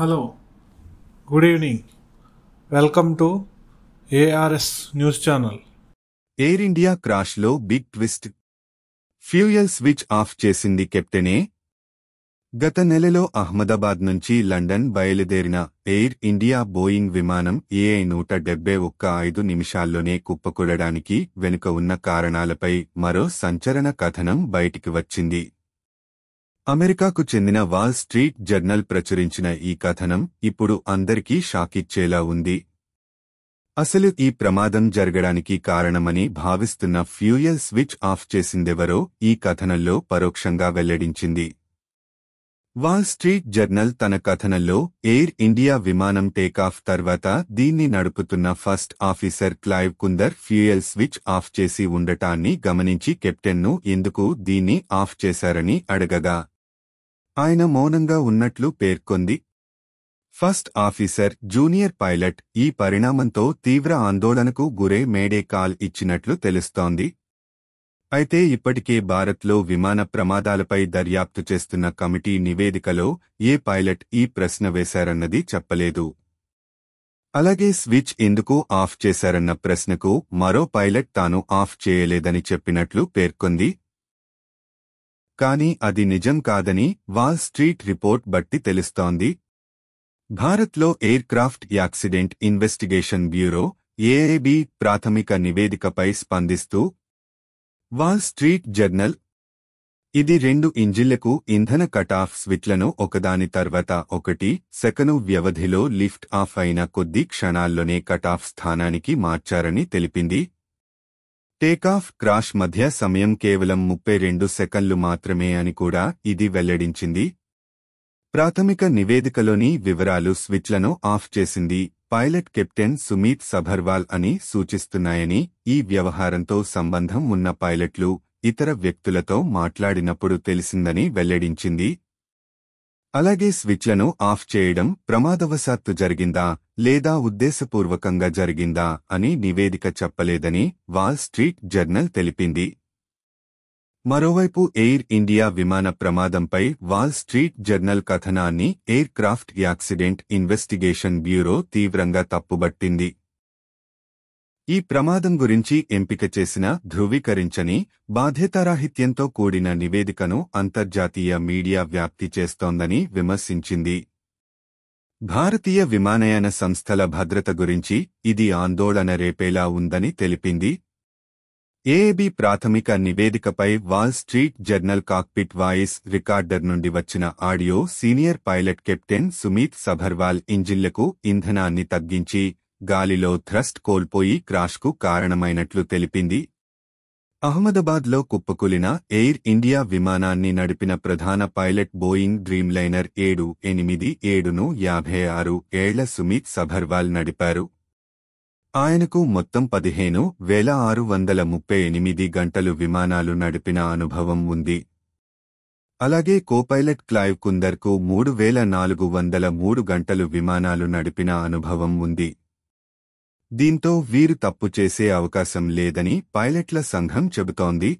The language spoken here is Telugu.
Hello, good evening. Welcome to ARS News Channel. Air India క్రాష్లో big twist. Fuel switch off చేసింది కెప్టెనే. గత నెలలో అహ్మదాబాద్ నుంచి లండన్ బయలుదేరిన ఎయిర్ ఇండియా బోయింగ్ విమానం AI-171 5 నిమిషాల్లోనే కుప్పకూలడానికి వెనుక ఉన్న కారణాలపై మరో సంచలన కథనం బయటికి వచ్చింది. అమెరికాకు చెందిన వాల్ స్ట్రీట్ జర్నల్ ప్రచురించిన ఈ కథనం ఇప్పుడు అందరికీ షాకిచ్చేలా ఉంది. అసలు ఈ ప్రమాదం జరగడానికి కారణమని భావిస్తున్న ఫ్యూయల్ స్విచ్ ఆఫ్ చేసిందెవరో ఈ కథనంలో పరోక్షంగా వెల్లడించింది. వాల్ స్ట్రీట్ జర్నల్ తన కథనంలో ఎయిర్ ఇండియా విమానం టేకాఫ్ తర్వాత దీన్ని నడుపుతున్న first officer Clive Kunder fuel switch of చేసి ఉండటాన్ని గమనించి కెప్టెన్ను ఎందుకు దీన్ని ఆఫ్ చేశారని అడగగా ఆయన మౌనంగా ఉన్నట్లు పేర్కొంది. ఫస్ట్ ఆఫీసర్ జూనియర్ పైలట్ ఈ పరిణామంతో తీవ్ర ఆందోళనకు గురై మేడే కాల్ ఇచ్చినట్లు తెలుస్తోంది. అయితే ఇప్పటికే భారత్లో విమాన ప్రమాదాలపై దర్యాప్తు చేస్తున్న కమిటీ నివేదికలో ఏ పైలట్ ఈ ప్రశ్న వేశారన్నది చెప్పలేదు. అలాగే స్విచ్ ఎందుకు ఆఫ్ చేశారన్న ప్రశ్నకు మరో పైలట్ తాను ఆఫ్ చేయలేదని చెప్పినట్లు పేర్కొంది. కానీ అది నిజం కాదని వాల్ స్ట్రీట్ రిపోర్ట్ బట్టి తెలుస్తోంది. భారత్లో aircraft accident investigation bureau AAB ప్రాథమిక నివేదికపై స్పందిస్తూ వాల్ స్ట్రీట్ జర్నల్ ఇది 2 ఇంజిన్లకు ఇంధన కటాఫ్ స్విచ్లను ఒకదాని తర్వాత ఒకటి సెకను వ్యవధిలో లిఫ్ట్ ఆఫ్ అయిన కొద్ది క్షణాల్లోనే కటాఫ్ స్థానానికి మార్చారని తెలిపింది. టేకాఫ్ క్రాష్ మధ్య సమయం కేవలం 32 సెకన్లు మాత్రమే అని కూడా ఇది వెల్లడించింది. ప్రాథమిక నివేదికలోని వివరాలు స్విచ్లను ఆఫ్ చేసింది పైలట్ కెప్టెన్ సుమీత్ సభర్వాల్ అని సూచిస్తున్నాయని, ఈ వ్యవహారంతో సంబంధం ఉన్న పైలట్లు ఇతర వ్యక్తులతో మాట్లాడినప్పుడు తెలిసిందని వెల్లడించింది. అలాగే స్విచ్లను ఆఫ్ చేయడం ప్రమాదవశాత్తు జరిగిందా లేదా ఉద్దేశపూర్వకంగా జరిగిందా అని నివేదిక చెప్పలేదని వాల్ స్ట్రీట్ జర్నల్ తెలిపింది. మరోవైపు ఎయిర్ ఇండియా విమాన ప్రమాదంపై వాల్ స్ట్రీట్ జర్నల్ కథనాన్ని air craft accident investigation bureau తీవ్రంగా తప్పుబట్టింది. ఈ ప్రమాదం గురించి ఎంపిక చేసిన ధృవీకరించని, బాధ్యతారాహిత్యంతో కూడిన నివేదికను అంతర్జాతీయ మీడియా వ్యాప్తి చేస్తోందని విమర్శించింది. భారతీయ విమానయాన సంస్థల భద్రత గురించి ఇది ఆందోళన రేపేలా ఉందని తెలిపింది. AAB ప్రాథమిక నివేదికపై Wall Street Journal cockpit voice recorder నుండి వచ్చిన audio senior pilot captain Sumeet Sabharwal ఇంజిన్లకు ఇంధనాన్ని తగ్గించి గాలిలో థ్రస్ట్ కోల్పోయి క్రాష్కు కారణమైనట్లు తెలిపింది. అహ్మదాబాద్లో కుప్పకూలిన ఎయిర్ ఇండియా విమానాన్ని నడిపిన ప్రధాన పైలట్ బోయింగ్ డ్రీమ్లైనర్ 787ను 56 ఏళ్ల సుమీత్ సభర్వాల్ నడిపారు. ఆయనకు మొత్తం 15,638 గంటలు విమానాలు నడిపిన అనుభవం ఉంది. అలాగే కోపైలట్ క్లైవ్ కుందర్కు 3,403 గంటలు విమానాలు నడిపిన అనుభవం ఉంది. దీంతో వీరు తప్పు చేసే అవకాశం లేదని పైలట్ల సంఘం చెబుతోంది.